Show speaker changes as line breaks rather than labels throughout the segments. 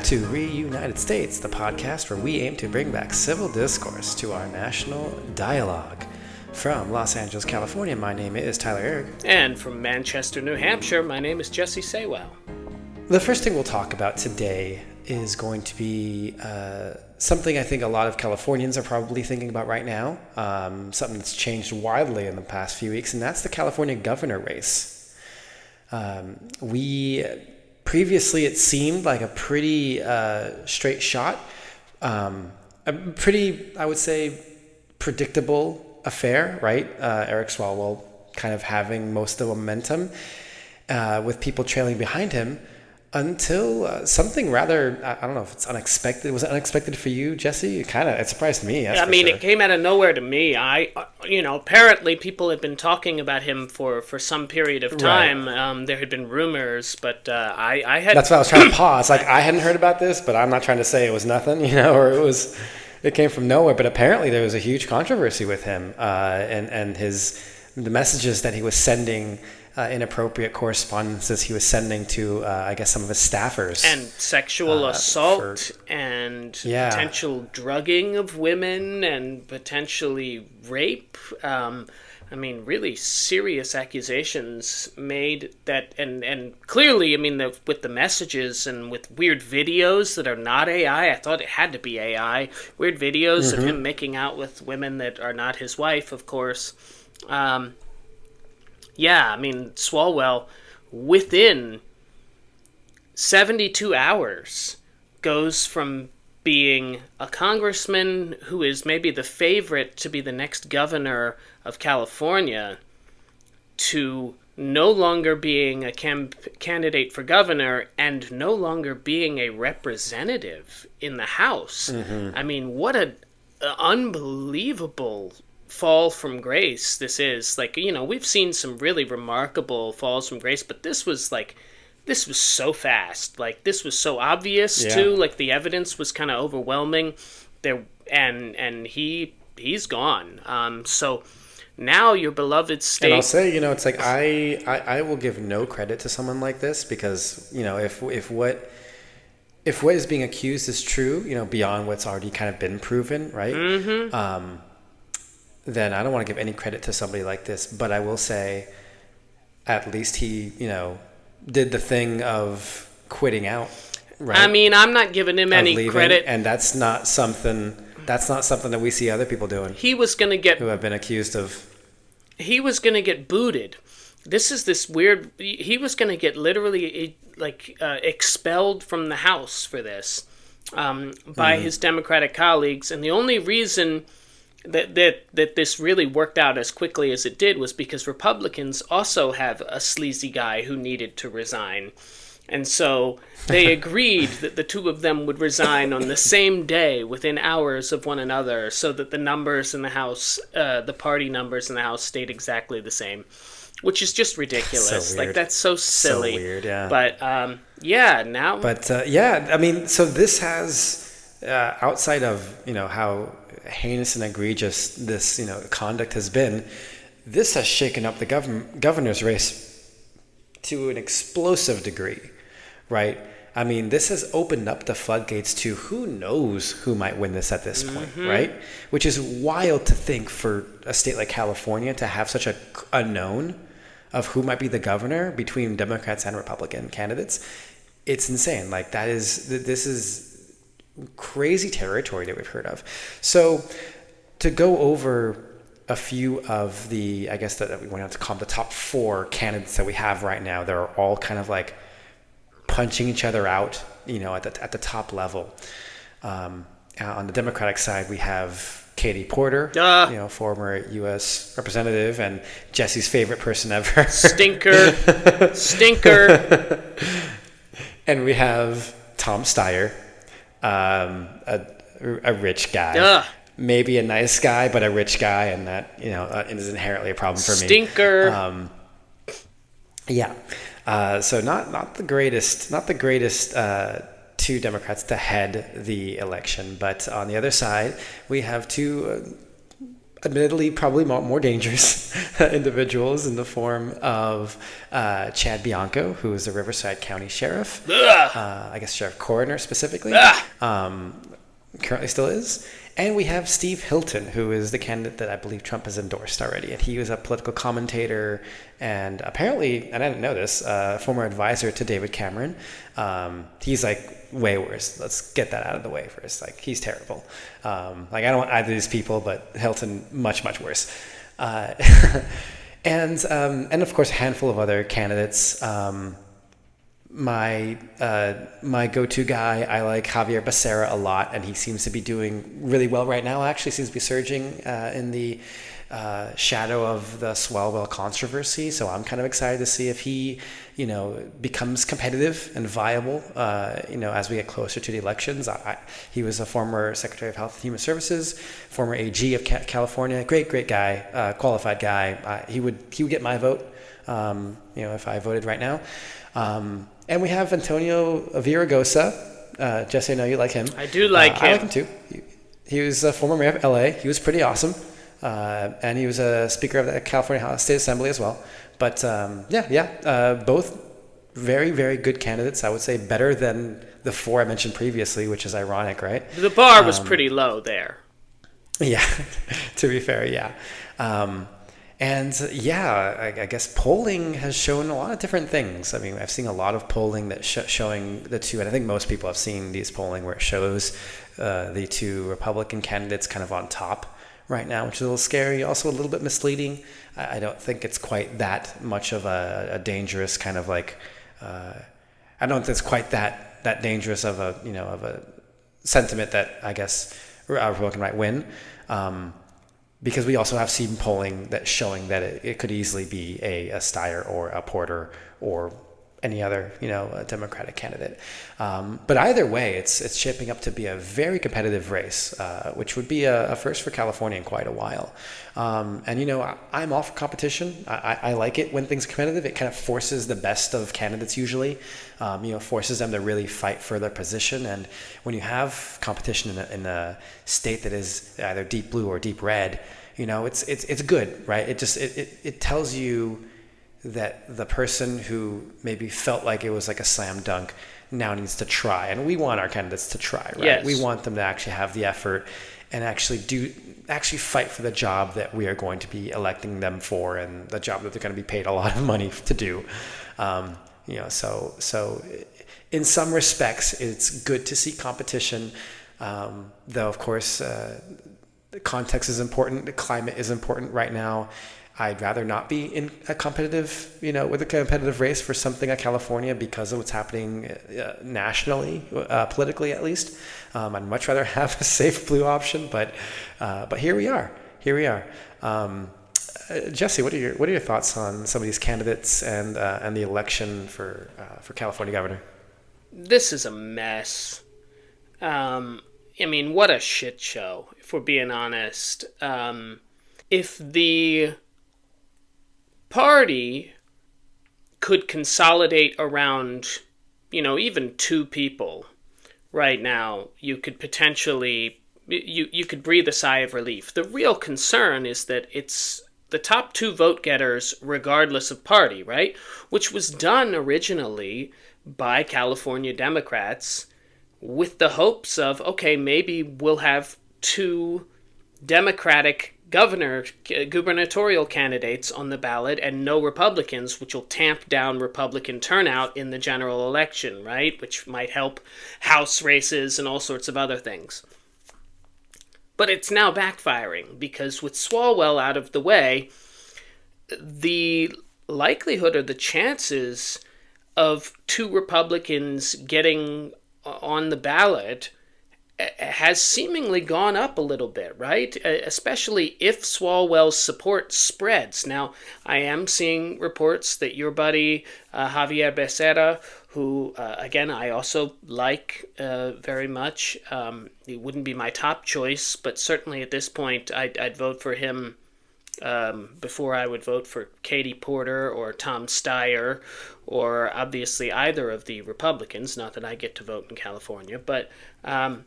to Reunited States, the podcast where we aim to bring back civil discourse to our national dialogue. From Los Angeles, California, my name is Tyler Eric.
And from Manchester, New Hampshire, my name is Jesse Saywell.
The first thing we'll talk about today is going to be something I think a lot of Californians are probably thinking about right now, something that's changed widely in the past few weeks, and that's the California governor race. Previously, it seemed like a pretty straight shot, a pretty, I would say, predictable affair, right? Eric Swalwell kind of having most of the momentum with people trailing behind him until something rather, I don't know if it's unexpected. Was it unexpected for you, Jesse? It surprised me.
I mean, sure. It came out of nowhere to me. Apparently people had been talking about him for some period of time. Right. There had been rumors, but I had... That's
why I was trying to pause. Like, I hadn't heard about this, but I'm not trying to say it was nothing, or it came from nowhere. But apparently there was a huge controversy with him and the messages that he was sending, inappropriate correspondences he was sending to, I guess, some of his staffers.
And sexual assault and potential drugging of women and potentially rape. Really serious accusations made that, and clearly, with the messages and with weird videos that are not AI, I thought it had to be AI, weird videos of him making out with women that are not his wife, of course. Swalwell, within 72 hours, goes from being a congressman who is maybe the favorite to be the next governor of California to no longer being a candidate for governor and no longer being a representative in the House. What an unbelievable fall from grace this is. We've seen some really remarkable falls from grace, but this was so fast. This was so obvious too. The evidence was kind of overwhelming there, and he's gone. So now your beloved state. And
I'll say, it's like I will give no credit to someone like this because if what is being accused is true, beyond what's already kind of been proven, right? Then I don't want to give any credit to somebody like this. But I will say, at least he, did the thing of quitting out. Right?
I'm not giving him any
leaving,
credit,
and that's not something that we see other people doing.
He was going to get
who have been accused of. He
was going to get booted. This is this weird. He was going to get literally expelled from the House for this by his Democratic colleagues, and the only reason that this really worked out as quickly as it did was because Republicans also have a sleazy guy who needed to resign. And so they agreed that the two of them would resign on the same day within hours of one another so that the numbers in the House, the party numbers in the House stayed exactly the same, which is just ridiculous.
So weird.
That's so silly.
So weird, yeah.
But, now...
But, so this has, outside of, how heinous and egregious this conduct has been, this has shaken up the governor's race to an explosive degree, right? This has opened up the floodgates to who knows who might win this at this point, right? Which is wild to think for a state like California to have such a unknown of who might be the governor between Democrats and Republican candidates. It's insane. This is crazy territory that we've heard of. So to go over a few of the, I guess that we want to call them the top 4 candidates that we have right now, they're all kind of punching each other out, at the top level. On the Democratic side, we have Katie Porter, former U.S. representative and Jesse's favorite person ever.
Stinker.
And we have Tom Steyer, a rich guy, maybe a nice guy, but a rich guy, and that is inherently a problem for me.
Stinker.
So not the greatest two Democrats to head the election, but on the other side we have two admittedly probably more dangerous individuals in the form of Chad Bianco, who is the Riverside County Sheriff, I guess Sheriff Coroner specifically, currently still is. And we have Steve Hilton, who is the candidate that I believe Trump has endorsed already. And he was a political commentator and apparently, and I didn't know this, former advisor to David Cameron. He's like way worse. Let's get that out of the way first. Like, he's terrible. Like, I don't want either of these people, but Hilton, much, much worse. And of course, a handful of other candidates. My go-to guy, I like Javier Becerra a lot, and he seems to be doing really well right now. Actually, seems to be surging in the shadow of the Swalwell controversy. So I'm kind of excited to see if he, becomes competitive and viable, as we get closer to the elections. He was a former Secretary of Health and Human Services, former AG of California. Great guy, qualified guy. He would get my vote, if I voted right now. And we have Antonio Villaraigosa. Jesse, I know you like him.
I do like him.
I like him too. He was a former mayor of LA. He was pretty awesome. And he was a speaker of the California State Assembly as well. But both very, very good candidates. I would say better than the four I mentioned previously, which is ironic, right?
The bar was pretty low there.
Yeah, to be fair, yeah. I guess polling has shown a lot of different things. I mean, I've seen a lot of polling that showing the two, and I think most people have seen these polling where it shows the two Republican candidates kind of on top right now, which is a little scary, also a little bit misleading. I don't think it's quite that much of a dangerous kind of like, I don't think it's quite that dangerous of a sentiment that I guess a Republican might win. Because we also have seen polling that's showing that it could easily be a Steyer or a Porter or any other, a Democratic candidate. But either way, it's shaping up to be a very competitive race, which would be a first for California in quite a while. I'm all for competition. I like it when things are competitive. It kind of forces the best of candidates usually, forces them to really fight for their position. And when you have competition in a state that is either deep blue or deep red, it's good, right? It tells you that the person who maybe felt like it was like a slam dunk now needs to try. And we want our candidates to try, right?
Yes.
We want them to actually have the effort and actually fight for the job that we are going to be electing them for, and the job that they're going to be paid a lot of money to do. So in some respects, it's good to see competition, though, of course, the context is important. The climate is important right now. I'd rather not be in a competitive, with a competitive race for something like California because of what's happening nationally, politically at least. I'd much rather have a safe blue option, but here we are. Jesse, what are your thoughts on some of these candidates and the election for California governor?
This is a mess. What a shit show, if we're being honest. If the party could consolidate around, even two people right now, you could potentially, you could breathe a sigh of relief. The real concern is that it's the top two vote getters regardless of party, right? Which was done originally by California Democrats with the hopes of, okay, maybe we'll have two Democratic gubernatorial candidates on the ballot and no Republicans, which will tamp down Republican turnout in the general election, right? Which might help House races and all sorts of other things. But it's now backfiring because with Swalwell out of the way, the likelihood or the chances of two Republicans getting on the ballot has seemingly gone up a little bit, right? Especially if Swalwell's support spreads. Now, I am seeing reports that your buddy Javier Becerra, who, again, I also like very much, he wouldn't be my top choice, but certainly at this point I'd vote for him before I would vote for Katie Porter or Tom Steyer or obviously either of the Republicans, not that I get to vote in California, but... I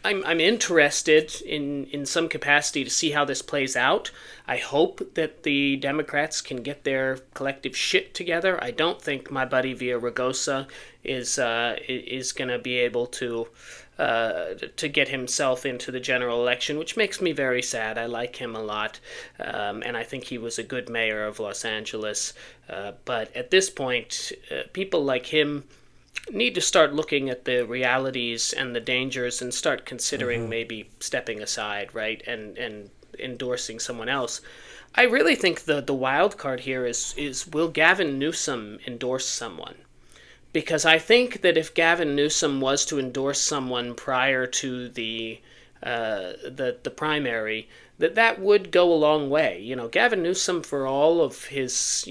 I'm interested in some capacity to see how this plays out. I hope that the Democrats can get their collective shit together. I don't think my buddy Villaraigosa is going to be able to get himself into the general election, which makes me very sad. I like him a lot, and I think he was a good mayor of Los Angeles. But at this point, people like him need to start looking at the realities and the dangers and start considering maybe stepping aside, right, and endorsing someone else. I really think the wild card here is will Gavin Newsom endorse someone? Because I think that if Gavin Newsom was to endorse someone prior to the primary, that would go a long way. You know, Gavin Newsom, for all of his,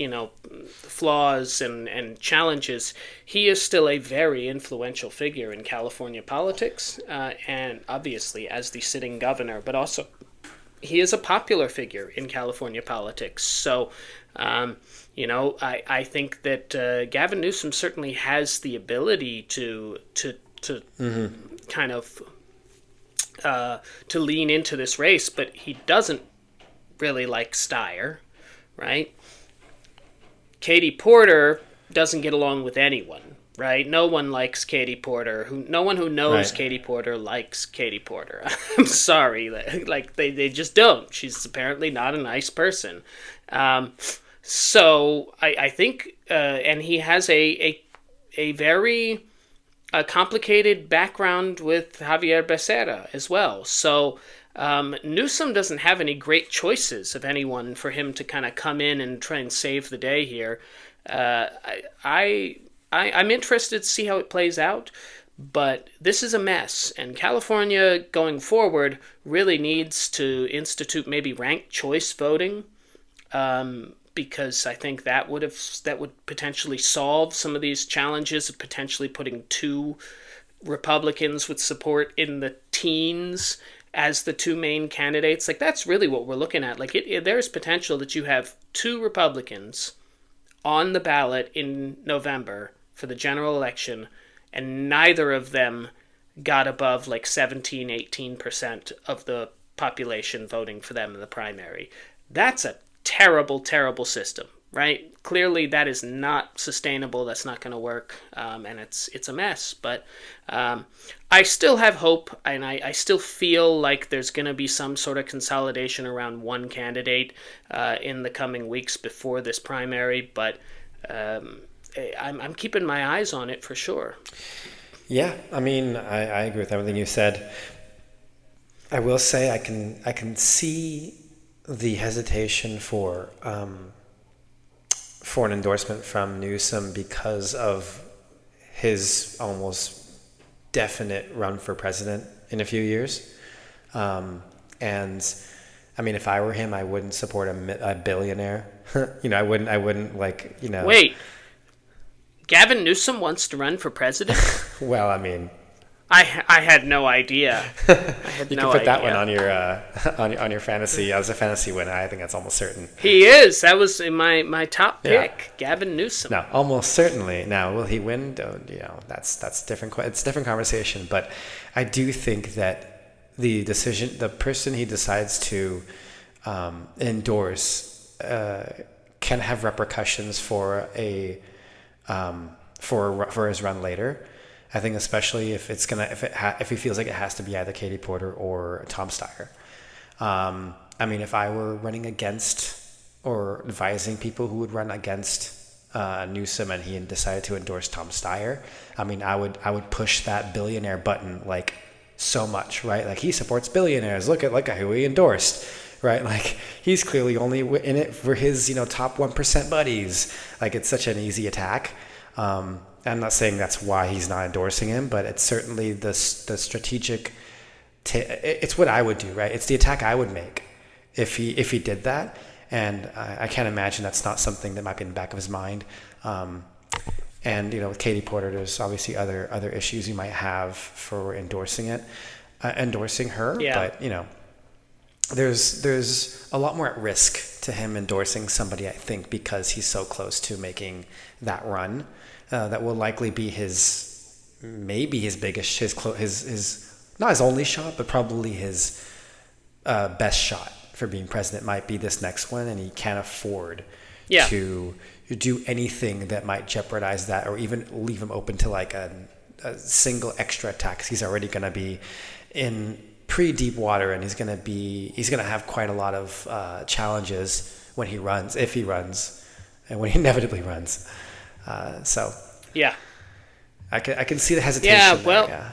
flaws and challenges, he is still a very influential figure in California politics, and obviously as the sitting governor, but also he is a popular figure in California politics. So, I think that Gavin Newsom certainly has the ability to kind of to lean into this race, but he doesn't really like Steyer, right? Katie Porter doesn't get along with anyone, right? No one likes Katie Porter. No one who knows
Right.
Katie Porter likes Katie Porter. I'm sorry, like they just don't. She's apparently not a nice person. So I think, and he has a very complicated background with Javier Becerra as well. So Newsom doesn't have any great choices of anyone for him to kind of come in and try and save the day here. I'm interested to see how it plays out, but this is a mess, and California going forward really needs to institute maybe ranked choice voting. Because I think that would potentially solve some of these challenges of potentially putting two Republicans with support in the teens as the two main candidates. Like, that's really what we're looking at. Like, there's potential that you have two Republicans on the ballot in November for the general election, and neither of them got above like 17-18% of the population voting for them in the primary. That's a terrible, terrible system, right? Clearly, that is not sustainable. That's not going to work, and it's a mess. But I still have hope, and I still feel like there's going to be some sort of consolidation around one candidate in the coming weeks before this primary. But I'm keeping my eyes on it for sure.
Yeah, I mean, I agree with everything you said. I will say I can see the hesitation for an endorsement from Newsom because of his almost definite run for president in a few years. And I mean, if I were him, I wouldn't support a billionaire. I wouldn't like,
Wait, Gavin Newsom wants to run for president?
Well, I mean,
I had no idea. I had
you
no
can put that
idea.
one on your on your fantasy as a fantasy win. I think that's almost certain.
He is. That was in my top pick, Gavin Newsom.
No, almost certainly. Now, will he win? That's different. It's a different conversation. But I do think that the person he decides to endorse, can have repercussions for for his run later. I think especially if he feels like it has to be either Katie Porter or Tom Steyer. I mean, if I were running against or advising people who would run against Newsom and he decided to endorse Tom Steyer, I mean, I would push that billionaire button like so much, right? Like, he supports billionaires. Look at who he endorsed, right? Like, he's clearly only in it for his top 1% buddies. Like, it's such an easy attack. I'm not saying that's why he's not endorsing him, but it's certainly the strategic. It's what I would do, right? It's the attack I would make if he did that, and I can't imagine that's not something that might be in the back of his mind. And with Katie Porter, there's obviously other issues you might have for endorsing her.
Yeah.
But there's a lot more at risk to him endorsing somebody, I think, because he's so close to making that run. That will likely be his biggest, his not his only shot, but probably his best shot for being president might be this next one, and he can't afford
Yeah.
to do anything that might jeopardize that, or even leave him open to like a single extra attack. 'Cause he's already going to be in pretty deep water, and he's going to have quite a lot of challenges when he runs, if he runs, and when he inevitably runs. So
Yeah.
I can see the hesitation.
Yeah.
there,
Well.
yeah.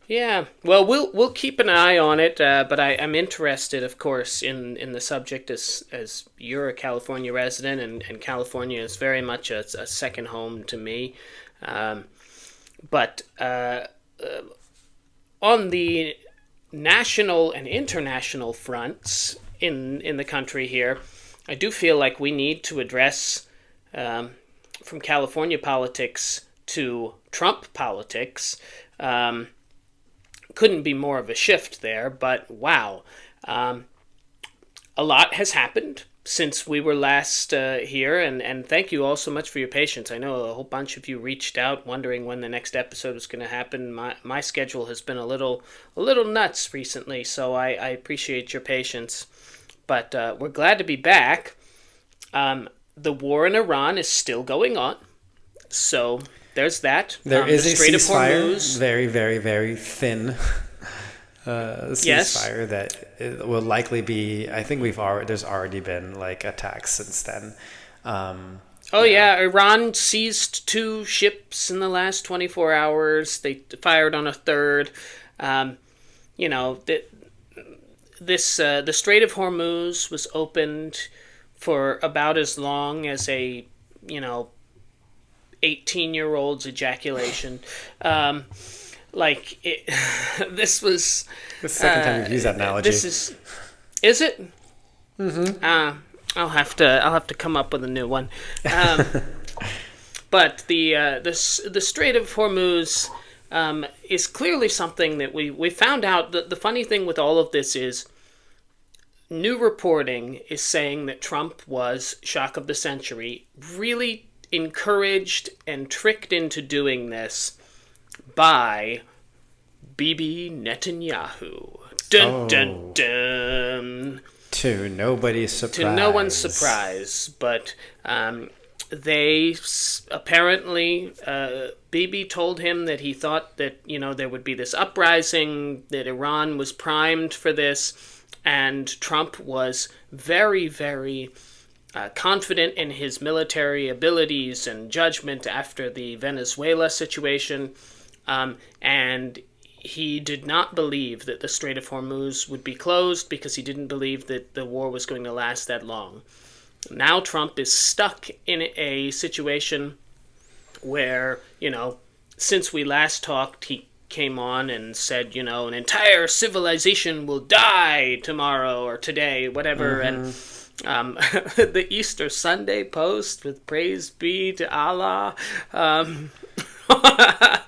Yeah, well, we'll keep an eye on it, but I'm interested, of course, in the subject as you're a California resident, and California is very much a second home to me. But on the national and international fronts in the country here, I do feel like we need to address from California politics to Trump politics. Couldn't be more of a shift there, but wow. A lot has happened since we were last here, and thank you all so much for your patience. I know a whole bunch of you reached out wondering when the next episode was going to happen. My schedule has been a little nuts recently, so I appreciate your patience. But we're glad to be back. The war in Iran is still going on, so there's that.
There is
the
a
Strait of
ceasefire,
Hormuz.
very, very, very thin
Yes.
ceasefire that it will likely be. I think there's already been like attacks since then.
Oh yeah, Iran seized 2 ships in the last 24 hours. They fired on a third. The Strait of Hormuz was opened for about as long as a 18-year-old's ejaculation. This was
The second time you've used that analogy.
This is it? Mm-hmm. I'll have to come up with a new one. But the Strait of Hormuz is clearly something that we found out. The funny thing with all of this is new reporting is saying that Trump was shock of the century, really encouraged and tricked into doing this by Bibi Netanyahu. Dun, dun, dun.
To nobody's surprise.
To no one's surprise, but they apparently Bibi told him that he thought that there would be this uprising, that Iran was primed for this, and Trump was very, very confident in his military abilities and judgment after the Venezuela situation, and he did not believe that the Strait of Hormuz would be closed because he didn't believe that the war was going to last that long. Now Trump is stuck in a situation where, since we last talked, he came on and said, an entire civilization will die tomorrow or today, whatever, and the Easter Sunday post with praise be to Allah.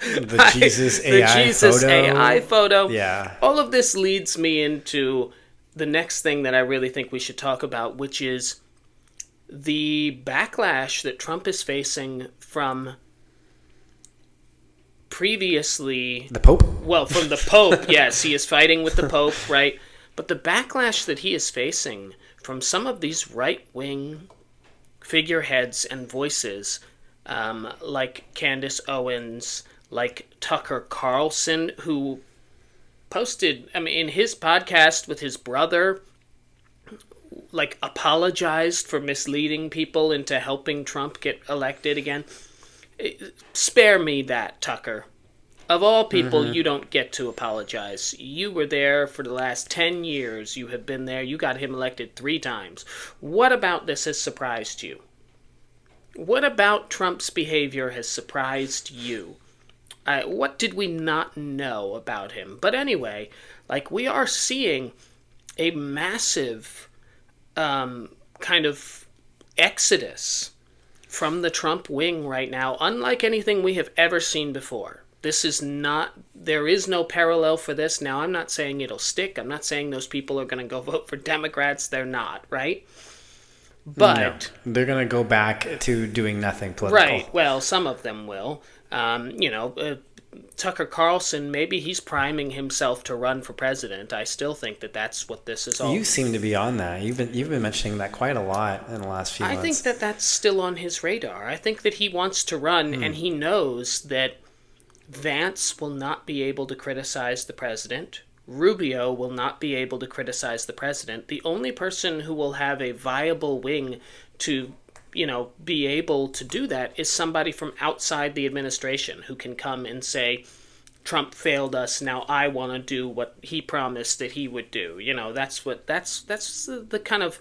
The Jesus
AI photo.
Yeah.
All of this leads me into the next thing that I really think we should talk about, which is the backlash that Trump is facing from previously...
The Pope?
Well, from the Pope, yes, he is fighting with the Pope, right? But the backlash that he is facing from some of these right-wing figureheads and voices, like Candace Owens, like Tucker Carlson, who posted, in his podcast with his brother, apologized for misleading people into helping Trump get elected again. Spare me that, Tucker. Of all people, you don't get to apologize. You were there for the last 10 years. You have been there. You got him elected 3 times. What about this has surprised you? What about Trump's behavior has surprised you? What did we not know about him? But anyway, we are seeing a massive kind of exodus from the Trump wing right now, unlike anything we have ever seen before. There is no parallel for this. Now, I'm not saying it'll stick. I'm not saying those people are going to go vote for Democrats. They're not, right? But
no, they're going to go back to doing nothing political.
Right. Well, some of them will. Tucker Carlson, maybe he's priming himself to run for president. I still think that that's what this is all.
You seem to be on that. You've been mentioning that quite a lot in the last few months.
I think that that's still on his radar. I think that he wants to run, and he knows that Vance will not be able to criticize the president. Rubio will not be able to criticize the president. The only person who will have a viable wing to, be able to do that is somebody from outside the administration who can come and say, Trump failed us, now I want to do what he promised that he would do. That's the kind of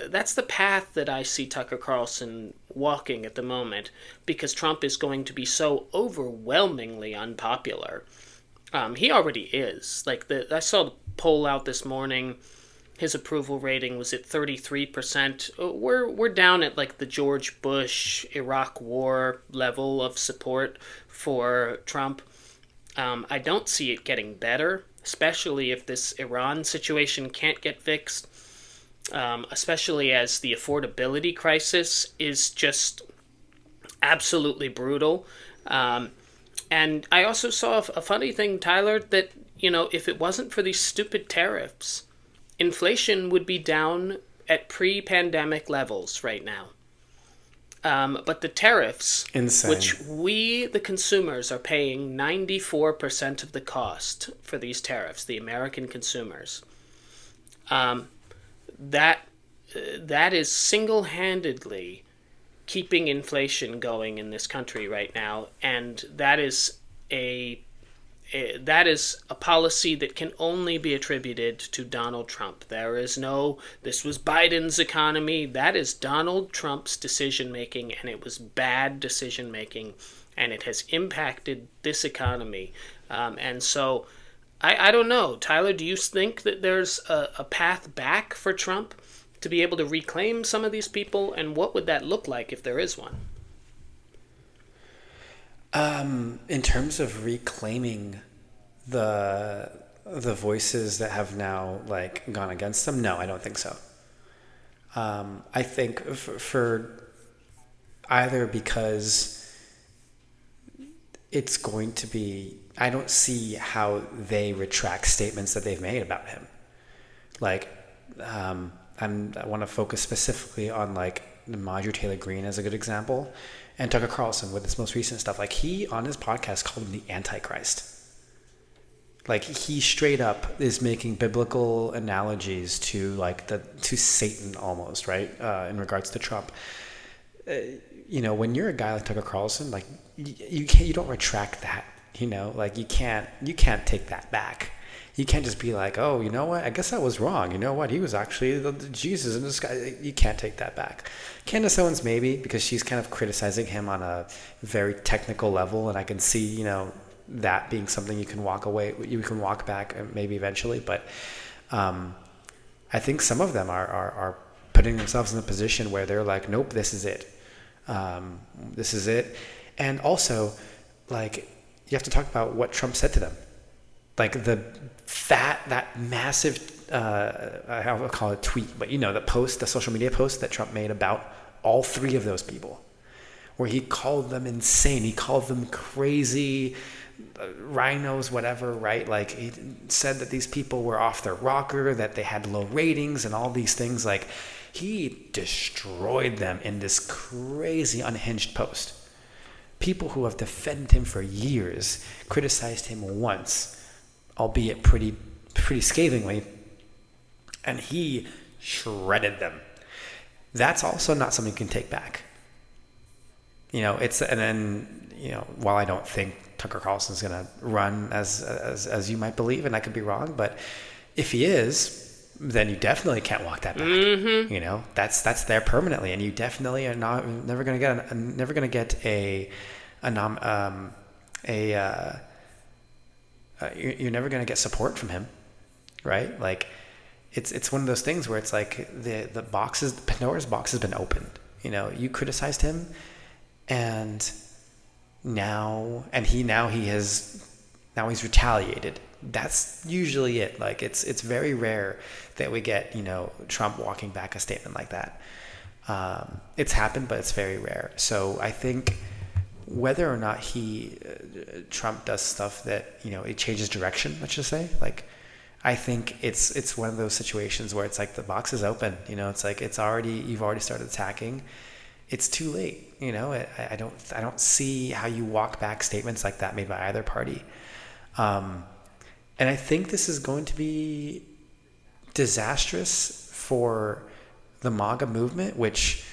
that's the path that I see Tucker Carlson walking at the moment, because Trump is going to be so overwhelmingly unpopular. He already is. I saw the poll out this morning. His approval rating was at 33%. We're down at the George Bush Iraq War level of support for Trump. I don't see it getting better, especially if this Iran situation can't get fixed. Especially as the affordability crisis is just absolutely brutal. And I also saw a funny thing, Tyler, that, if it wasn't for these stupid tariffs, inflation would be down at pre-pandemic levels right now. But the tariffs,
Insane.
which we, the consumers, are paying 94% of the cost for these tariffs, the American consumers, that is single-handedly keeping inflation going in this country right now, and that is a policy that can only be attributed to Donald Trump. There is no, this was Biden's economy. That is Donald Trump's decision-making, and it was bad decision-making, and it has impacted this economy. And so, I don't know. Tyler, do you think that there's a path back for Trump to be able to reclaim some of these people, and what would that look like if there is one?
In terms of reclaiming the voices that have now gone against them, no, I don't think so. I think for either because it's going to be, I don't see how they retract statements that they've made about him. I want to focus specifically on Marjorie Taylor Greene as a good example, and Tucker Carlson with his most recent stuff. He on his podcast called him the Antichrist. He straight up is making biblical analogies to to Satan almost, right? In regards to Trump. When you're a guy like Tucker Carlson, you don't retract that. You can't take that back. You can't just be oh, you know what? I guess I was wrong. You know what? He was actually Jesus in disguise. You can't take that back. Candace Owens maybe, because she's kind of criticizing him on a very technical level, and I can see that being something you can walk back maybe eventually. But I think some of them are putting themselves in a position where they're nope, this is it. This is it. And also, you have to talk about what Trump said to them. That massive, I will call it tweet, but the social media post that Trump made about all three of those people, where he called them insane. He called them crazy, rhinos, whatever, right? He said that these people were off their rocker, that they had low ratings and all these things. He destroyed them in this crazy unhinged post. People who have defended him for years criticized him once, albeit pretty scathingly, and he shredded them. That's also not something you can take back. While I don't think Tucker Carlson's going to run as you might believe, and I could be wrong, but if he is, then you definitely can't walk that back. Mm-hmm. That's there permanently, and you definitely are never going to get you're never going to get support from him, right? It's one of those things where it's the Pandora's box has been opened. You criticized him, and he's retaliated. That's usually it. It's very rare that we get Trump walking back a statement like that. It's happened, but it's very rare. So I think whether or not Trump does stuff that, it changes direction, let's just say, like, I think it's one of those situations where it's like the box is open, it's like you've already started attacking. It's too late, I don't see how you walk back statements like that made by either party. And I think this is going to be disastrous for the MAGA movement, which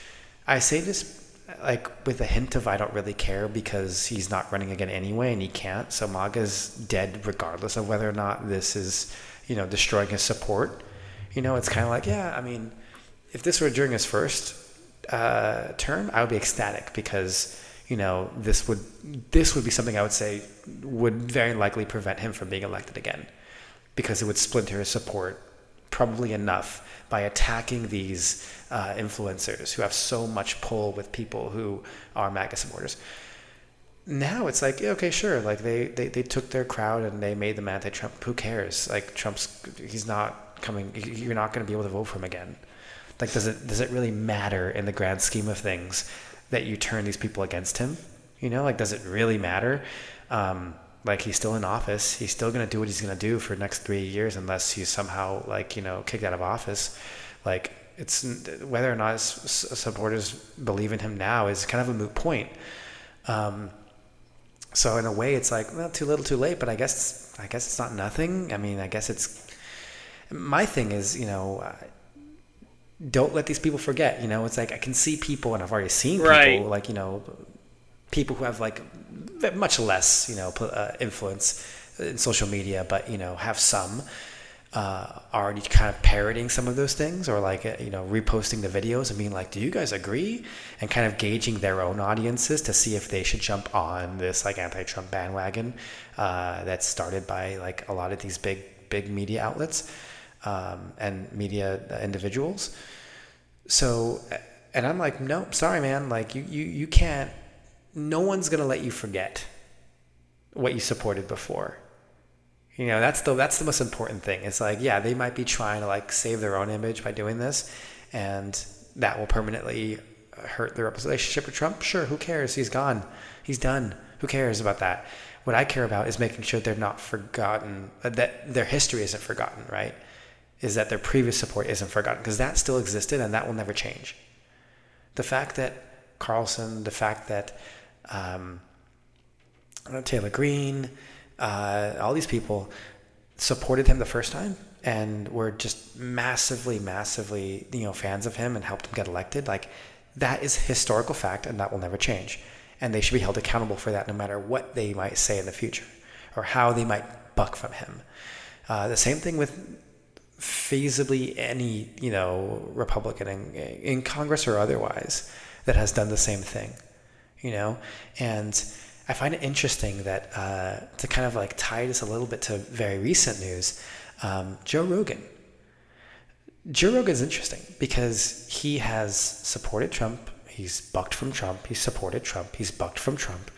I say this like with a hint of I don't really care, because he's not running again anyway and he can't. So MAGA's dead regardless of whether or not this is, destroying his support. It's kind of like, yeah, I mean, if this were during his first term, I would be ecstatic, because this would be something I would say would very likely prevent him from being elected again, because it would splinter his support probably enough by attacking these influencers who have so much pull with people who are MAGA supporters. Now it's like, okay, sure, like they took their crowd and they made them anti-Trump. Who cares? Like, he's not coming. You're not going to be able to vote for him again. Like, does it really matter in the grand scheme of things that you turn these people against him? Like, does it really matter? Like, he's still in office. He's still going to do what he's going to do for the next 3 years, unless he's somehow, like, kicked out of office. Like, it's whether or not his supporters believe in him now is kind of a moot point. So in a way, it's like, well, too little, too late. But I guess it's not nothing. I mean, I guess it's. My thing is, don't let these people forget. It's like I can see people, and I've already seen people,
right,
like, people who have like much less, influence in social media, but have some already kind of parroting some of those things, or like reposting the videos and being like, do you guys agree? And kind of gauging their own audiences to see if they should jump on this like anti-Trump bandwagon that's started by like a lot of these big media outlets and media individuals. So, and I'm like, no, sorry, man. Like you can't. No one's gonna let you forget what you supported before. That's the most important thing. It's like, yeah, they might be trying to like save their own image by doing this, and that will permanently hurt their relationship with Trump. Sure, who cares? He's gone. He's done. Who cares about that? What I care about is making sure they're not forgotten, that their history isn't forgotten, right? Is that their previous support isn't forgotten, because that still existed and that will never change. The fact that Carlson, the fact that Taylor Greene, all these people supported him the first time and were just massively fans of him and helped him get elected. Like, that is historical fact, and that will never change. And they should be held accountable for that, no matter what they might say in the future or how they might buck from him. The same thing with feasibly any Republican in Congress or otherwise that has done the same thing. And I find it interesting that to kind of like tie this a little bit to very recent news, Joe Rogan. Joe Rogan is interesting because he has supported Trump. He's bucked from Trump. He's supported Trump. He's bucked from Trump.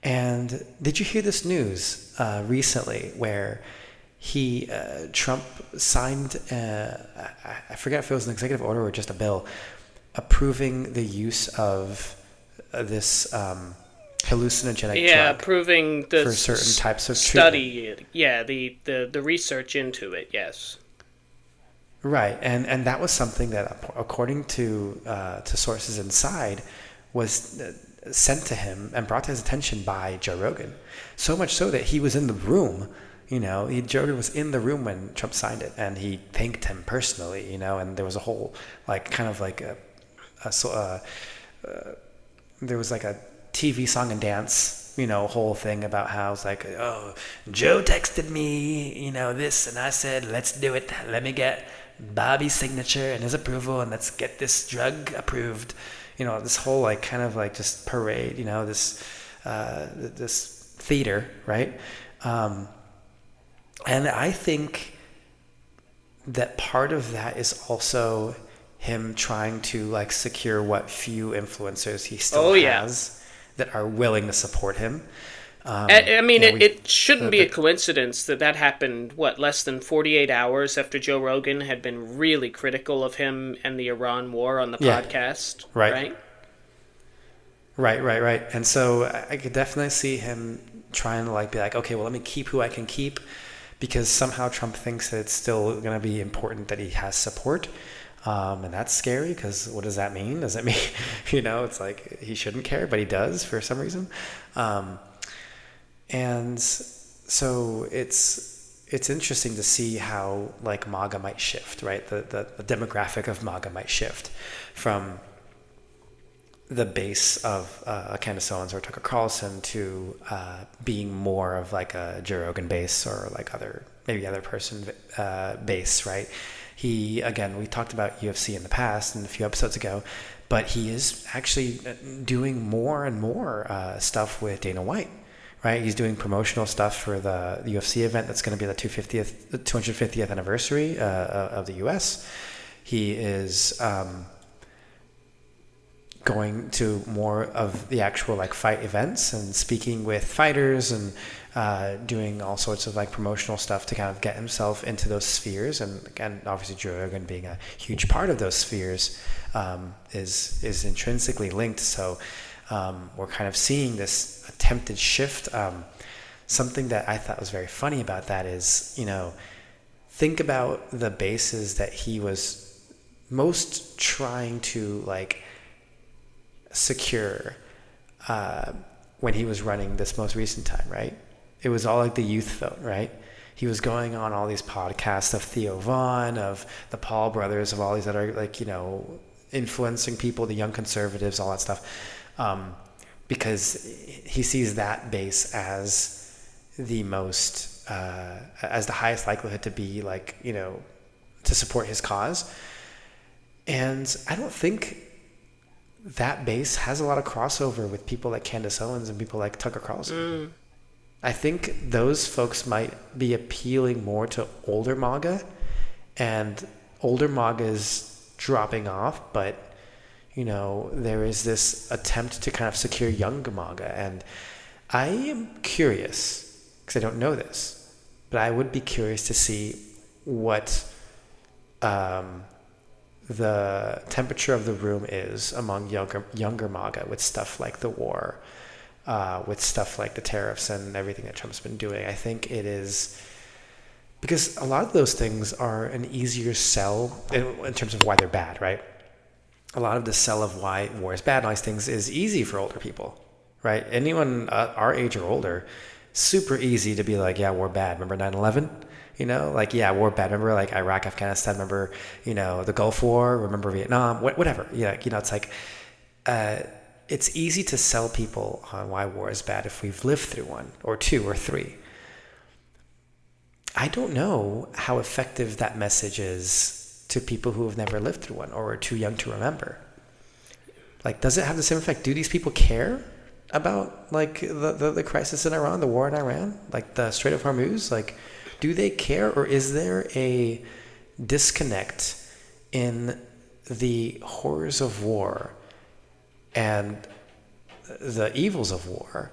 And did you hear this news recently where Trump signed, I forget if it was an executive order or just a bill, approving the use of this hallucinogenic drug,
approving the
for certain types of
study.
treatment.
Yeah, the research into it. Yes.
Right, and that was something that, according to sources inside, was sent to him and brought to his attention by Joe Rogan. So much so that he was in the room. Joe Rogan was in the room when Trump signed it, and he thanked him personally. And there was a whole like kind of like there was like a TV song and dance, whole thing about how it's like, oh, Joe texted me, this, and I said, let's do it. Let me get Bobby's signature and his approval, and let's get this drug approved. This whole like kind of like just parade, this theater, right? And I think that part of that is also him trying to like secure what few influencers he still has that are willing to support him.
I mean, it shouldn't be a coincidence that happened, less than 48 hours after Joe Rogan had been really critical of him and the Iran war on the podcast, right?
Right. And so I could definitely see him trying to like be like, okay, well, let me keep who I can keep, because somehow Trump thinks that it's still going to be important that he has support. And that's scary, because what does that mean? Does it mean, it's like he shouldn't care, but he does for some reason. And so it's interesting to see how like MAGA might shift, right? The demographic of MAGA might shift from the base of Candace Owens or Tucker Carlson to being more of like a Joe Rogan base, or like maybe other person base, right? We talked about UFC in the past and a few episodes ago, but he is actually doing more and more stuff with Dana White, right? He's doing promotional stuff for the UFC event that's going to be the 250th anniversary of the US. He is going to more of the actual like fight events and speaking with fighters and doing all sorts of like promotional stuff to kind of get himself into those spheres, and obviously Joe Rogan being a huge part of those spheres is intrinsically linked. So we're kind of seeing this attempted shift. Something that I thought was very funny about that is, think about the bases that he was most trying to like secure when he was running this most recent time, right? It was all like the youth vote, right? He was going on all these podcasts of Theo Vaughn, of the Paul brothers, of all these other like, influencing people, the young conservatives, all that stuff, because he sees that base as the most, as the highest likelihood to be like, to support his cause. And I don't think that base has a lot of crossover with people like Candace Owens and people like Tucker Carlson. I think those folks might be appealing more to older MAGA, and older MAGA is dropping off, but there is this attempt to kind of secure younger MAGA. And I am curious, because I don't know this, but I would be curious to see what the temperature of the room is among younger MAGA with stuff like the war, with stuff like the tariffs and everything that Trump's been doing. I think it is because a lot of those things are an easier sell in terms of why they're bad, right? A lot of the sell of why war is bad and all these things is easy for older people, right? Anyone our age or older, super easy to be like, yeah, war bad. Remember 9/11? Yeah, war bad. Remember like Iraq, Afghanistan, remember, the Gulf War, remember Vietnam, whatever. Yeah, it's like, it's easy to sell people on why war is bad if we've lived through one or two or three. I don't know how effective that message is to people who have never lived through one or are too young to remember. Like, does it have the same effect? Do these people care about like the crisis in Iran, the war in Iran, like the Strait of Hormuz? Like, do they care, or is there a disconnect in the horrors of war and the evils of war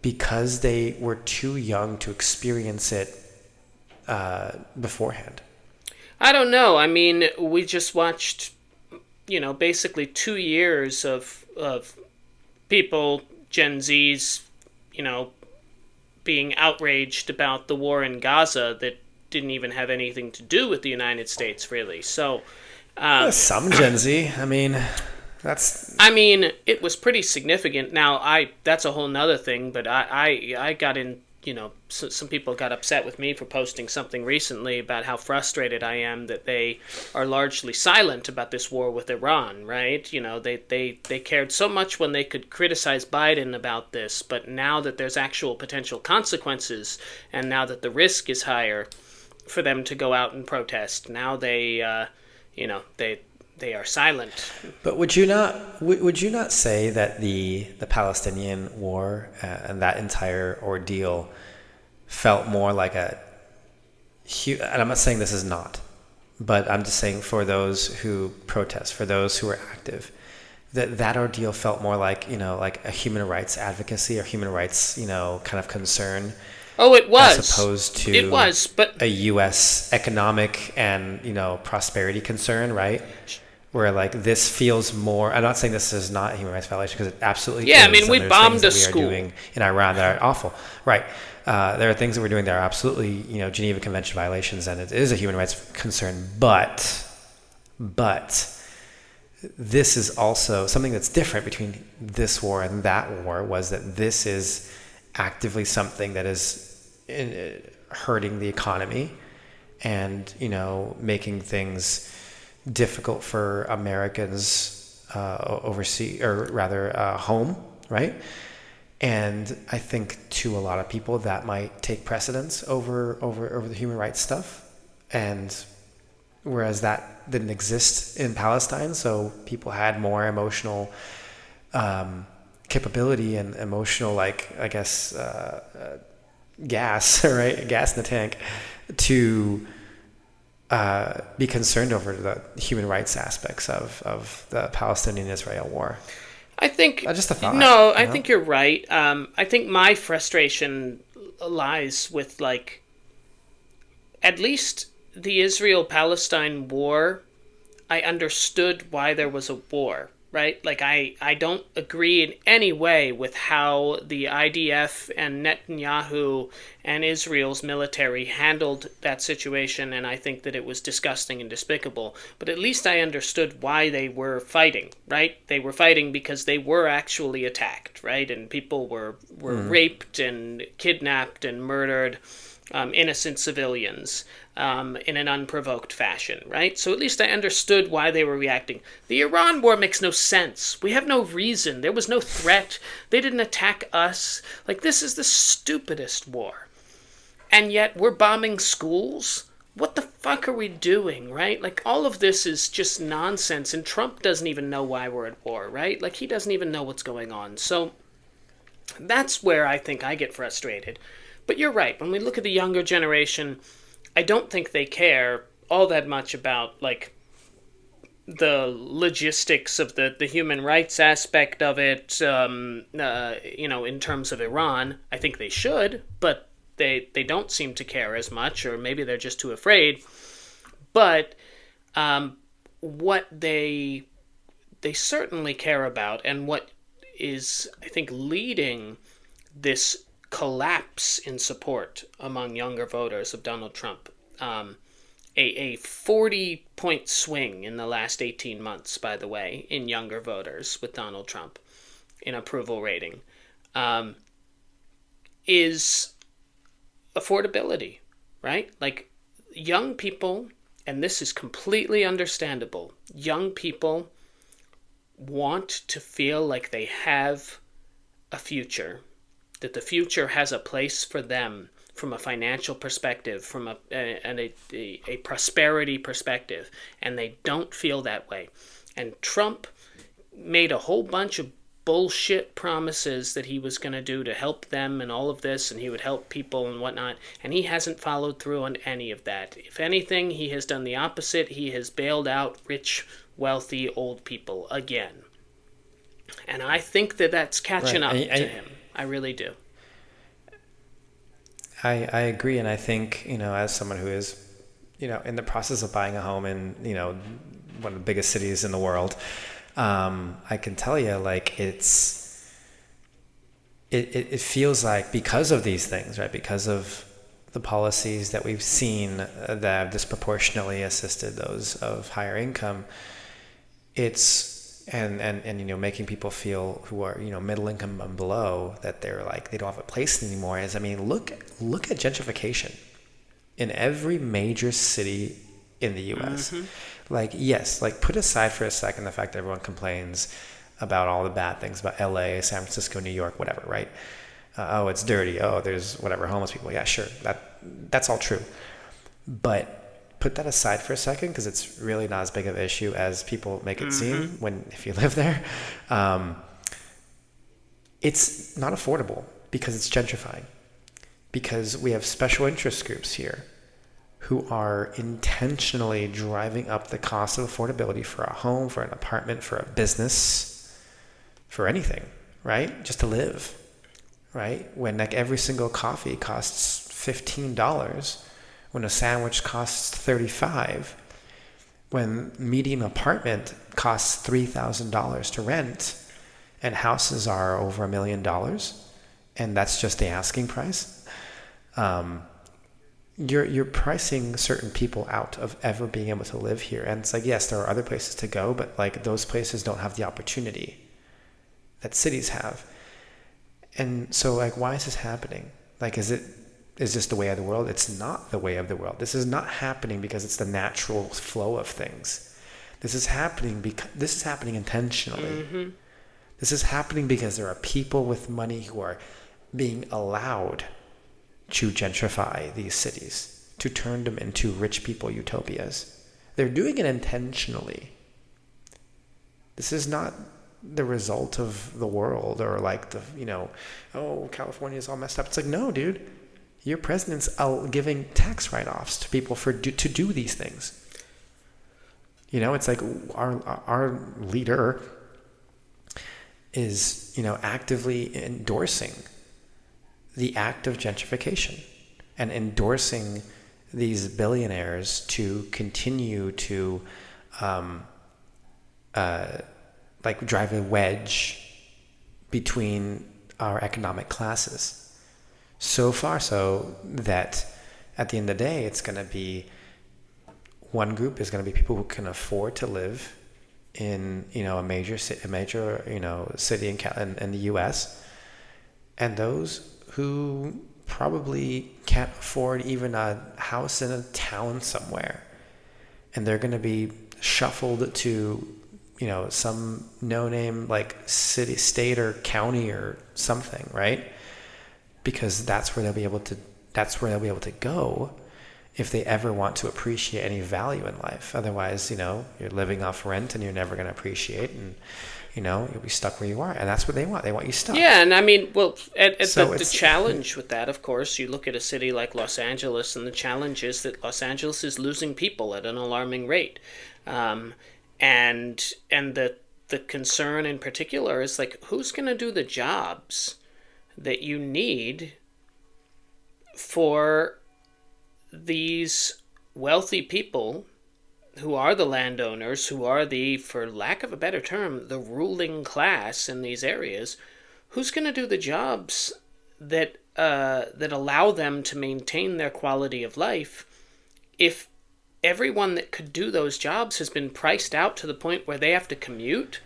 because they were too young to experience it beforehand?
I don't know. I mean, we just watched, basically 2 years of people, Gen Zs, being outraged about the war in Gaza that didn't even have anything to do with the United States, really. So,
some Gen Z. I mean,
it was pretty significant. Now, that's a whole nother thing, but I got in, some people got upset with me for posting something recently about how frustrated I am that they are largely silent about this war with Iran, right? They cared so much when they could criticize Biden about this, but now that there's actual potential consequences, and now that the risk is higher for them to go out and protest, now they are silent.
But would you not say that the Palestinian war and that entire ordeal felt more like and I'm not saying this is not, but I'm just saying for those who protest, for those who are active, that ordeal felt more like, like a human rights advocacy or human rights, kind of concern.
Oh, it was.
As opposed to
it was, but
a U.S. economic and, prosperity concern, right? where like this feels more. I'm not saying this is not a human rights violation, because it absolutely
Yeah,
is.
I mean,
And
we
there's
bombed
things
a
that we
school.
are doing in Iran that are awful, right? There are things that we're doing that are absolutely, Geneva Convention violations, and it is a human rights concern. But this is also something that's different between this war and that war, was that this is actively something that is hurting the economy and, making things difficult for Americans overseas, or rather home, right? And I think to a lot of people that might take precedence over the human rights stuff, and whereas that didn't exist in Palestine, so people had more emotional capability and emotional, like, I guess, gas, right? Gas in the tank to be concerned over the human rights aspects of the Palestinian-Israel war.
I think
Just a thought.
no, I think you're right. I think my frustration lies with, like, at least the Israel-Palestine war. I understood why there was a war, right? Like, I don't agree in any way with how the IDF and Netanyahu and Israel's military handled that situation, and I think that it was disgusting and despicable. But at least I understood why they were fighting, right? They were fighting because they were actually attacked, right? And people were raped and kidnapped and murdered, innocent civilians, in an unprovoked fashion, right? So at least I understood why they were reacting. The Iran war makes no sense. We have no reason. There was no threat. They didn't attack us. Like, this is the stupidest war. And yet we're bombing schools? What the fuck are we doing, right? Like, all of this is just nonsense, and Trump doesn't even know why we're at war, right? Like, he doesn't even know what's going on. So that's where I think I get frustrated. But you're right. When we look at the younger generation, I don't think they care all that much about, like, the logistics of the human rights aspect of it, in terms of Iran. I think they should, but they don't seem to care as much, or maybe they're just too afraid. But what they certainly care about, and what is, I think, leading this collapse in support among younger voters of Donald Trump. A 40-point swing in the last 18 months, by the way, in younger voters with Donald Trump in approval rating, is affordability, right? Like, young people, and this is completely understandable, young people want to feel like they have a future, that the future has a place for them from a financial perspective, from a prosperity perspective, and they don't feel that way. And Trump made a whole bunch of bullshit promises that he was going to do to help them and all of this, and he would help people and whatnot, and he hasn't followed through on any of that. If anything, he has done the opposite. He has bailed out rich, wealthy, old people again. And I think that that's catching up to him. I really do.
I agree, and I think, as someone who is, in the process of buying a home in, one of the biggest cities in the world, I can tell you, like, it feels like, because of these things, right, because of the policies that we've seen that have disproportionately assisted those of higher income, it's and making people feel who are middle income and below, that they're like, they don't have a place anymore. Is, I mean, look at gentrification in every major city in the U.S. Mm-hmm. Like, yes, like, put aside for a second the fact that everyone complains about all the bad things about L.A., San Francisco, New York, whatever, right? Oh, it's dirty. Oh, there's whatever, homeless people. Yeah, sure, that's all true, but put that aside for a second, because it's really not as big of an issue as people make it seem if you live there. It's not affordable because it's gentrifying, because we have special interest groups here who are intentionally driving up the cost of affordability for a home, for an apartment, for a business, for anything, right? Just to live, right? When, like, every single coffee costs $15, when a sandwich costs $35, when median apartment costs $3,000 to rent and houses are over $1 million, and that's just the asking price, you're pricing certain people out of ever being able to live here. And it's like, yes, there are other places to go, but like those places don't have the opportunity that cities have. And so like, why is this happening? Like, is this the way of the world? It's not the way of the world. This is not happening because it's the natural flow of things. This is happening intentionally.
Mm-hmm.
This is happening because there are people with money who are being allowed to gentrify these cities, to turn them into rich people utopias. They're doing it intentionally. This is not the result of the world, or like oh, California is all messed up. It's like, no, dude, your president's giving tax write-offs to people to do these things. It's like our leader is, actively endorsing the act of gentrification and endorsing these billionaires to continue to drive a wedge between our economic classes. So far so that at the end of the day, it's going to be one group is going to be people who can afford to live in a major city in the U.S., and those who probably can't afford even a house in a town somewhere, and they're going to be shuffled to some no-name like city, state, or county or something, right? Because that's where they'll be able to go if they ever want to appreciate any value in life. Otherwise, you're living off rent and you're never going to appreciate, and you'll be stuck where you are. And that's what they want. They want you stuck.
Yeah, and I mean, well, the challenge with that, of course, you look at a city like Los Angeles, and the challenge is that Los Angeles is losing people at an alarming rate. And the concern in particular is like, who's going to do the jobs that you need for these wealthy people who are the landowners, who are for lack of a better term, the ruling class in these areas? Who's going to do the jobs that allow them to maintain their quality of life if everyone that could do those jobs has been priced out to the point where they have to commute,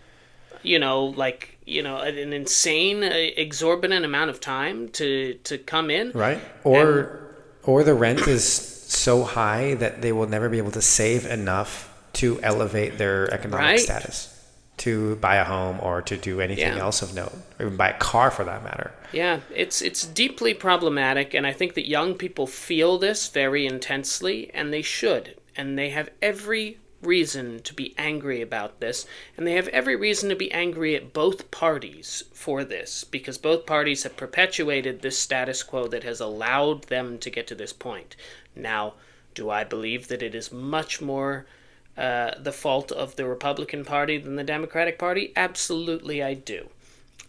an insane, exorbitant amount of time to come in?
Right. Or the rent is so high that they will never be able to save enough to elevate their economic status, to buy a home or to do anything else of note, or even buy a car for that matter.
Yeah, it's deeply problematic, and I think that young people feel this very intensely, and they should. And they have every reason to be angry about this, and they have every reason to be angry at both parties for this, because both parties have perpetuated this status quo that has allowed them to get to this point. Now, do I believe that it is much more the fault of the Republican Party than the Democratic Party? Absolutely, I do.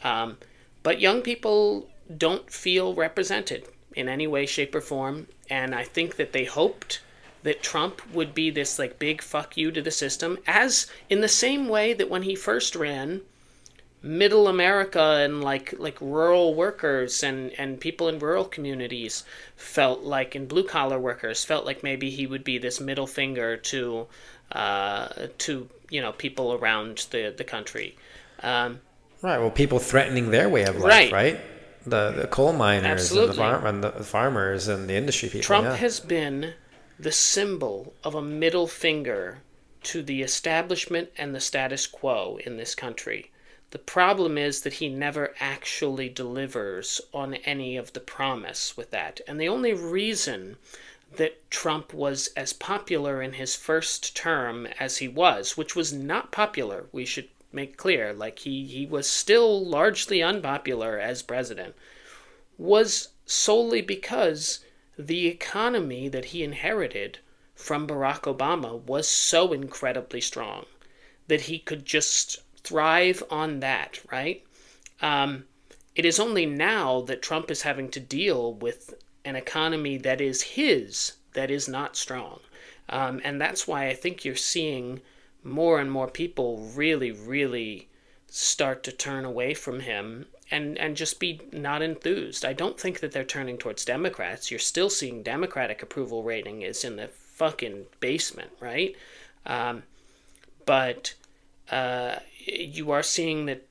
But young people don't feel represented in any way, shape, or form, and I think that they hoped that Trump would be this like big fuck you to the system, as in the same way that when he first ran, middle America and like rural workers and people in rural communities felt like, and blue collar workers felt like maybe he would be this middle finger to people around the country.
Right. Well, people threatening their way of life, right? The coal miners and the farmers and the industry people.
Trump has been the symbol of a middle finger to the establishment and the status quo in this country. The problem is that he never actually delivers on any of the promise with that. And the only reason that Trump was as popular in his first term as he was, which was not popular, we should make clear, like he was still largely unpopular as president, was solely because the economy that he inherited from Barack Obama was so incredibly strong that he could just thrive on that, right? It is only now that Trump is having to deal with an economy that is his, that is not strong. And that's why I think you're seeing more and more people really, really start to turn away from him and just be not enthused. I don't think that they're turning towards Democrats. You're still seeing Democratic approval rating is in the fucking basement, right? But you are seeing that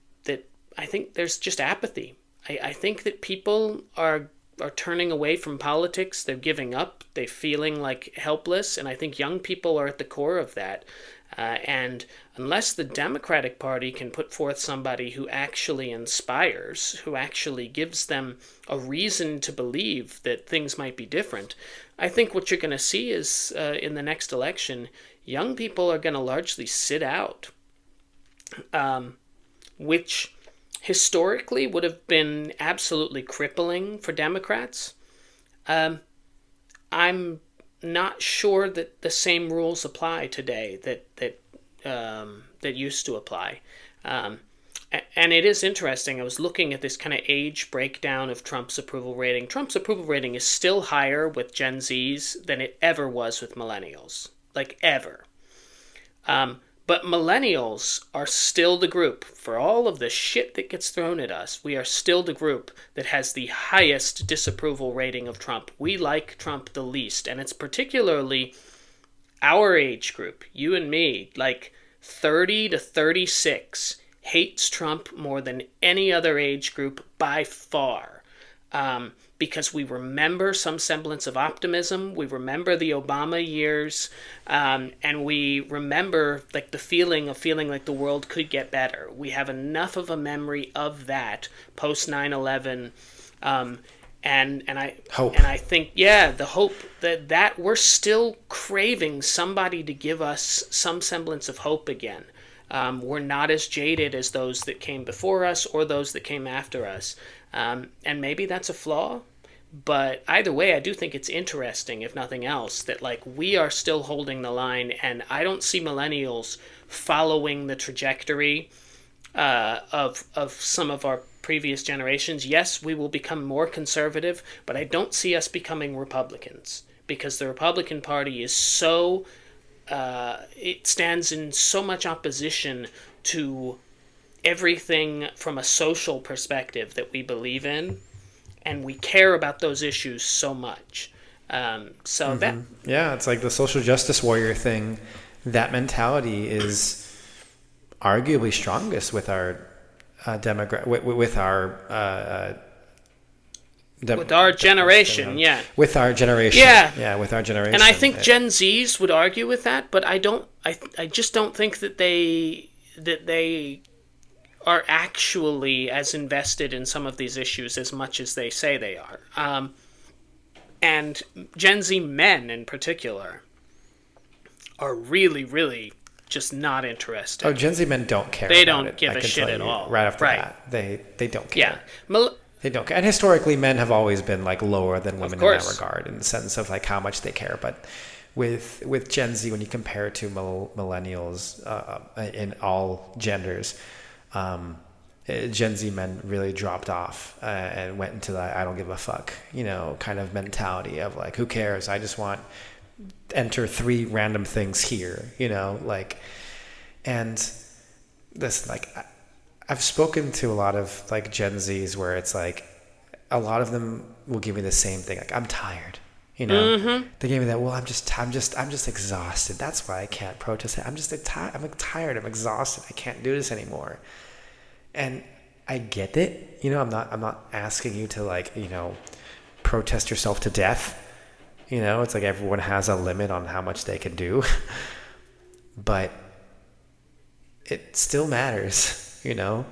I think there's just apathy. I think that people are turning away from politics. They're giving up. They're feeling like helpless. And I think young people are at the core of that. And unless the Democratic Party can put forth somebody who actually inspires, who actually gives them a reason to believe that things might be different, I think what you're going to see is in the next election, young people are going to largely sit out, which historically would have been absolutely crippling for Democrats. I'm not sure that the same rules apply today that used to apply. And it is interesting. I was looking at this kind of age breakdown of Trump's approval rating. Trump's approval rating is still higher with Gen Zs than it ever was with millennials. Like, ever. But millennials are still the group, for all of the shit that gets thrown at us, we are still the group that has the highest disapproval rating of Trump. We like Trump the least, and it's particularly our age group, you and me, like 30 to 36, hates Trump more than any other age group by far. Because we remember some semblance of optimism, we remember the Obama years, and we remember like the feeling like the world could get better. We have enough of a memory of that post 9/11, and I
Hope.
And I think the hope that we're still craving somebody to give us some semblance of hope again. We're not as jaded as those that came before us or those that came after us. And maybe that's a flaw, but either way, I do think it's interesting, if nothing else, that like we are still holding the line, and I don't see millennials following the trajectory of some of our previous generations. Yes, we will become more conservative, but I don't see us becoming Republicans, because the Republican Party is so it stands in so much opposition to everything from a social perspective that we believe in, and we care about those issues so much.
It's like the social justice warrior thing. That mentality is arguably strongest with our with
our generation,
with our generation, with our generation.
And I think Gen Zs would argue with that, but I just don't think that they are actually as invested in some of these issues as much as they say they are. And Gen Z men in particular are really, really just not interested.
Oh, Gen Z men don't care.
They don't give a shit at all.
Right after that, they don't care.
Yeah.
They don't care. And historically, men have always been like lower than women in that regard, in the sense of like how much they care. But with Gen Z, when you compare it to millennials in all genders, Gen Z men really dropped off and went into the I don't give a fuck, kind of mentality of like, who cares? I just want enter 3 random things here, and this, like, I've spoken to a lot of like Gen Zs where it's like a lot of them will give me the same thing, like, I'm tired.
Mm-hmm.
They gave me that. Well, I'm just exhausted. That's why I can't protest. I'm tired. I'm exhausted. I can't do this anymore. And I get it. I'm not asking you to like, protest yourself to death. It's like everyone has a limit on how much they can do. But it still matters,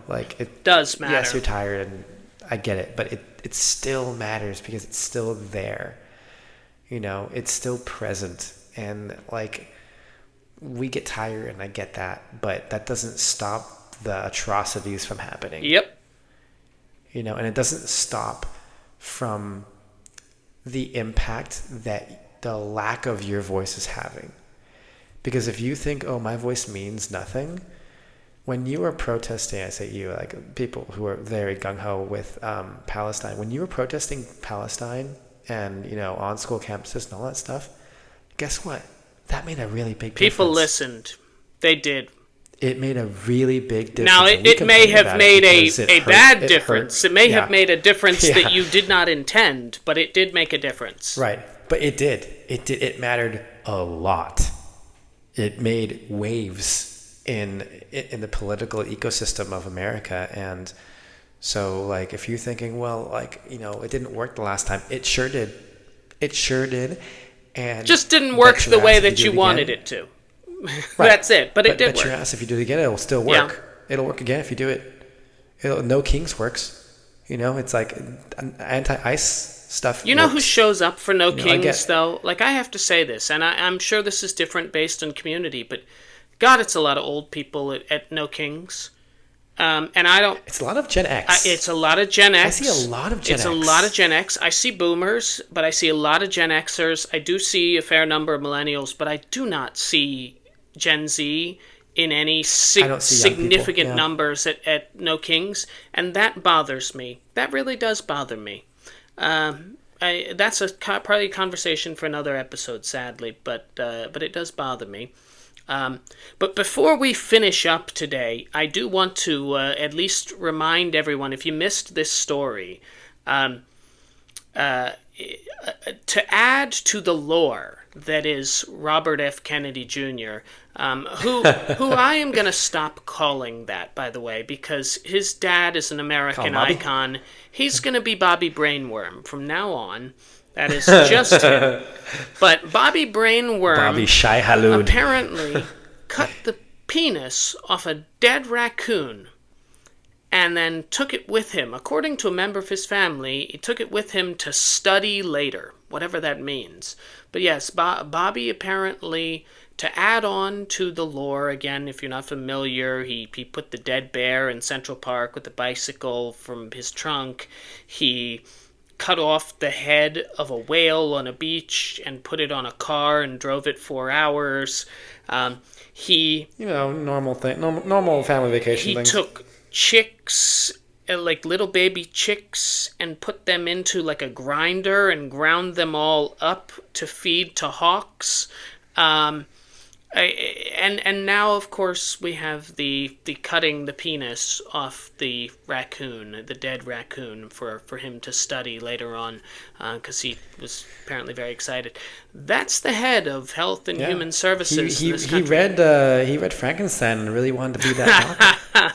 like it
does matter.
Yes, you're tired, and I get it, but it still matters because it's still there. It's still present, and like we get tired, and I get that, but that doesn't stop the atrocities from happening.
Yep.
And it doesn't stop from the impact that the lack of your voice is having. Because if you think, oh, my voice means nothing, when you are protesting, I say you, like people who are very gung-ho with Palestine, when you were protesting Palestine and, on school campuses and all that stuff, guess what? that made a really big difference.
People listened. They did.
It made a really big difference.
Now, it may have made a bad difference. It may have made a difference that you did not intend, but it did make a difference.
Right. But it did. It mattered a lot. It made waves in the political ecosystem of America. And so, like, if you're thinking, well, like, you know, it didn't work the last time, it sure did. It sure did. And
just didn't work the way that you wanted it to. Right. That's it. But it did work.
Bet your ass if you do it again, it'll still work. Yeah. It'll work again if you do it. No Kings works. You know, it's like anti-ICE stuff.
You know who shows up for No Kings, though? Like, I have to say this, and I'm sure this is different based on community, but God, it's a lot of old people at No Kings. And I don't...
It's a lot of Gen X.
It's a lot of Gen X.
I see a lot of Gen X.
It's a lot of Gen X. I see boomers, but I see a lot of Gen Xers. I do see a fair number of millennials, but I do not see Gen Z in any significant numbers at No Kings, and that bothers me. That really does bother me. That's probably a conversation for another episode, sadly, but it does bother me. But before we finish up today, I do want to at least remind everyone, if you missed this story, to add to the lore that is Robert F. Kennedy Jr., who I am going to stop calling that, by the way, because his dad is an American icon. He's going to be Bobby Brainworm from now on. That is just him. But Bobby Brainworm
Bobby Shai Halud
apparently cut the penis off a dead raccoon and then took it with him. According to a member of his family, he took it with him to study later, whatever that means. But yes, Bobby apparently, to add on to the lore, again, if you're not familiar, he put the dead bear in Central Park with the bicycle from his trunk. He cut off the head of a whale on a beach and put it on a car and drove it 4 hours.
Normal thing, normal family vacation thing.
He took chicks, like little baby chicks, and put them into like a grinder and ground them all up to feed to hawks. And now, of course, we have the cutting the penis off the raccoon, the dead raccoon, for him to study later on, because he was apparently very excited. That's the head of Health and Human Services in this country.
He read Frankenstein and really wanted to be that doctor.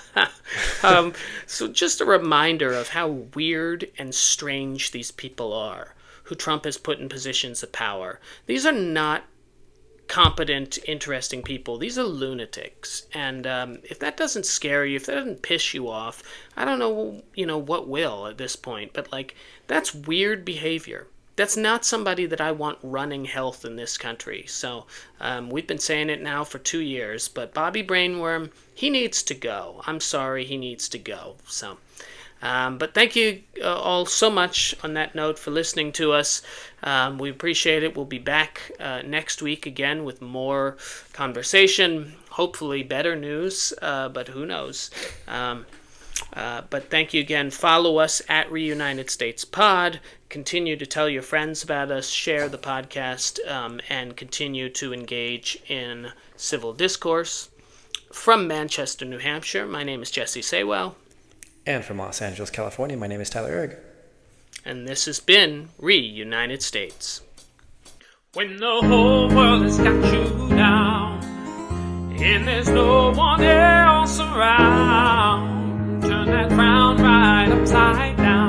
So just a reminder of how weird and strange these people are, who Trump has put in positions of power. These are not competent, interesting people. These are lunatics. And if that doesn't scare you, if that doesn't piss you off, I don't know, what will at this point. But, that's weird behavior. That's not somebody that I want running health in this country. So we've been saying it now for 2 years. But Bobby Brainworm, he needs to go. I'm sorry, he needs to go. So... but thank you all so much on that note for listening to us. We appreciate it. We'll be back next week again with more conversation, hopefully better news, but who knows. But thank you again. Follow us at Reunited States Pod. Continue to tell your friends about us, share the podcast, and continue to engage in civil discourse. From Manchester, New Hampshire, my name is Jesse Saywell.
And from Los Angeles, California, my name is Tyler Erg.
And this has been Reunited States.
When the whole world has got you down, and there's no one else around, turn that frown right upside down.